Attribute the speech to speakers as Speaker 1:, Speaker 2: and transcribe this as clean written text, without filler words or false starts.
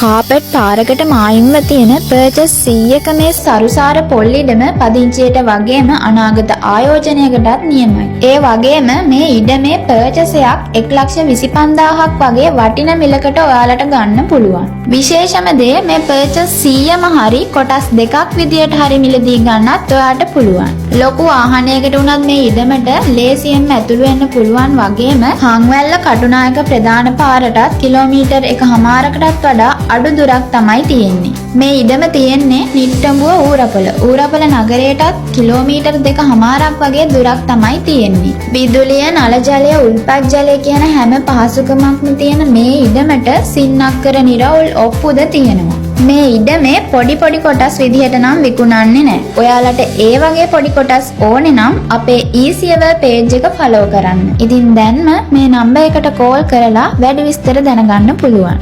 Speaker 1: Carpet පාරකට මායිම්ව තියෙන perches 100ක මේ සරුසාර පොල් ඉඩම පදිංචියට වගේම අනාගත ආයෝජනයකටත් නියමයි. ඒ වගේම මේ ඉඩමේ පර්චස් එකක් 1,25,000ක් වගේ වටින මිලකට ඔයාලට ගන්න පුළුවන්. විශේෂම දේ මේ පර්චස් 100ම හරි කොටස් දෙකක් විදියට හරි මිලදී ගන්නත් ඔයාලට පුළුවන්. ලොකු වාහනයකට උනත් මේ ඉඩමට ලේසියෙන්ම ඇතුළු වෙන්න පුළුවන් වගේම හංවැල්ල කටුනායක ප්‍රධාන පාරටත් කිලෝමීටර් 1.5කටත් වඩා අඩු දුරක් තමයි තියෙන්නේ. මේ ඉඩම තියෙන්නේ නිට්ටඹුව ඌරපොළ. ඌරපොළ නගරයටත් කිලෝමීටර් 2.5ක් වගේ දුරක් තමයි තියෙන්නේ. විදුලිය, නල ජලය, උල්පත් ජලය කියන හැම පහසුකමක්ම තියෙන මේ ඉඩමට සින්නක්කර නිරවුල් ඔප්පුද තියෙනවා. මේ ඉඩමේ පොඩි කොටස් විදිහට නම් විකුණන්නේ නැහැ. ඔයාලට ඒ වගේ පොඩි කොටස් ඕනේ නම් අපේ easywear page එක follow කරන්න. ඉතින් දැන්ම මේ නම්බර් එකට කෝල් කරලා වැඩි විස්තර දැනගන්න පුළුවන්.